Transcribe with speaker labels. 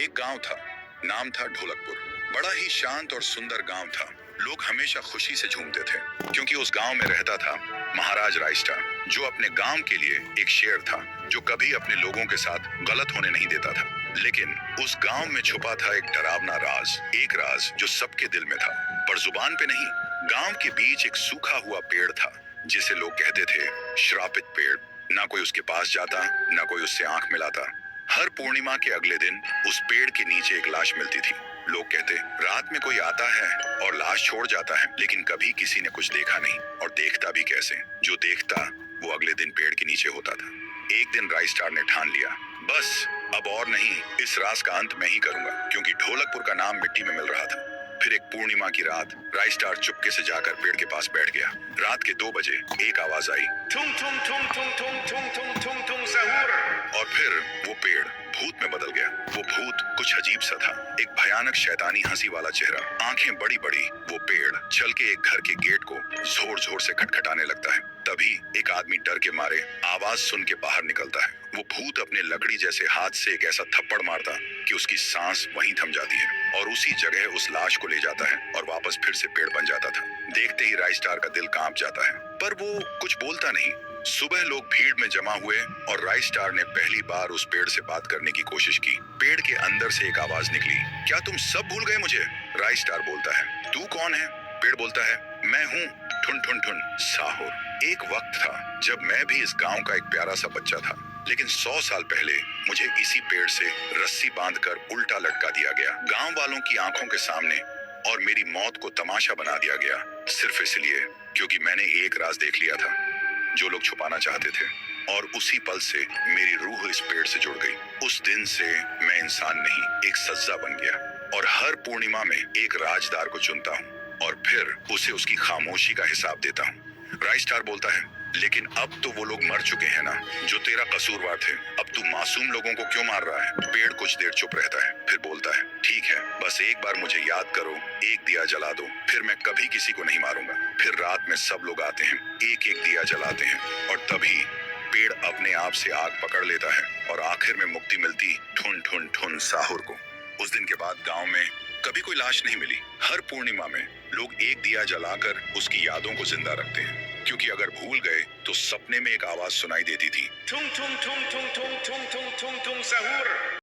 Speaker 1: एक गांव था, नाम था ढोलकपुर। बड़ा ही शांत और सुंदर गांव था। लोग हमेशा खुशी से झूमते थे क्योंकि उस गांव में रहता था महाराज राइस्टा, जो अपने गांव के लिए एक शेर था, जो कभी अपने लोगों के साथ गलत होने नहीं देता था। लेकिन उस गांव में छुपा था एक डरावना राज, एक राज जो सबके दिल में था पर जुबान पे नहीं। गांव के बीच एक सूखा हुआ पेड़ था जिसे लोग कहते थे श्रापित पेड़। ना कोई उसके पास जाता, ना कोई उससे आंख मिलाता। हर पूर्णिमा के अगले दिन उस पेड़ के नीचे एक लाश मिलती थी। लोग कहते, रात में कोई आता है और लाश छोड़ जाता है, लेकिन कभी किसी ने कुछ देखा नहीं और देखता भी कैसे। जो देखता वो अगले दिन पेड़ के नीचे होता था। एक दिन राइस्टार ने ठान लिया, बस अब और नहीं, इस राज का अंत मैं ही करूंगा, क्योंकि ढोलकपुर का नाम मिट्टी में मिल रहा था। फिर एक पूर्णिमा की रात राइस्टार चुपके से जाकर पेड़ के पास बैठ गया। रात के 2 बजे एक आवाज आई, थुम थुम थुम थुम थुम थुम थुम थुम थुम सहूर। और फिर वो पेड़ भूत में बदल गया। वो भूत कुछ अजीब सा था, एक भयानक शैतानी हंसी वाला चेहरा, आंखें बड़ी बड़ी। वो पेड़ चल के एक घर के गेट को जोर जोर से खटखटाने लगता है। तभी एक आदमी डर के मारे आवाज सुन के बाहर निकलता है। वो भूत अपने लकड़ी जैसे हाथ से एक ऐसा थप्पड़ मारता कि उसकी सांस वहीं थम जाती है और उसी जगह उस लाश को ले जाता है और वापस फिर से पेड़ बन जाता था। देखते ही राइस्टार का दिल कांप जाता है, पर वो कुछ बोलता नहीं। सुबह लोग भीड़ में जमा हुए और राइस्टार ने पहली बार उस पेड़ से बात करने की कोशिश की। पेड़ के अंदर से एक आवाज निकली, क्या तुम सब भूल गए मुझे? राइस्टार बोलता है, तू कौन है? पेड़ बोलता है, मैं हूँ ठुन ठुन ठुन साहुर। एक वक्त था जब मैं भी इस गांव का एक प्यारा सा बच्चा था, लेकिन 100 साल पहले मुझे इसी पेड़ से रस्सी बांधकर उल्टा लटका दिया गया, गांव वालों की आंखों के सामने, और मेरी मौत को तमाशा बना दिया गया, सिर्फ इसलिए क्योंकि मैंने एक राज देख लिया था जो लोग छुपाना चाहते थे। और उसी पल से मेरी रूह इस पेड़ से जुड़ गई। उस दिन से मैं इंसान नहीं, एक सज्जा बन गया, और हर पूर्णिमा में एक राजदार को चुनता हूँ और फिर उसे उसकी खामोशी का हिसाब देता हूँ। राइस्टार बोलता है, लेकिन अब तो वो लोग मर चुके हैं ना जो तेरा कसूरवार थे। अब तू मासूम लोगों को क्यों मार रहा है? पेड़ कुछ देर चुप रहता है, फिर बोलता है, ठीक है, बस एक बार मुझे याद करो, एक दिया जला दो, फिर मैं कभी किसी को नहीं मारूंगा। फिर रात में सब लोग आते हैं, एक एक दिया जलाते हैं, और तभी पेड़ अपने आप से आग पकड़ लेता है और आखिर में मुक्ति मिलती ठुन ठुन ठुन साहुर को। उस दिन के बाद गांव में कभी कोई लाश नहीं मिली। हर पूर्णिमा में लोग एक दिया जलाकर उसकी यादों को जिंदा रखते हैं, क्योंकि अगर भूल गए तो सपने में एक आवाज सुनाई देती थी, थुम थुम थुम थुम थुम थुम थुम थुम थुम सहूर।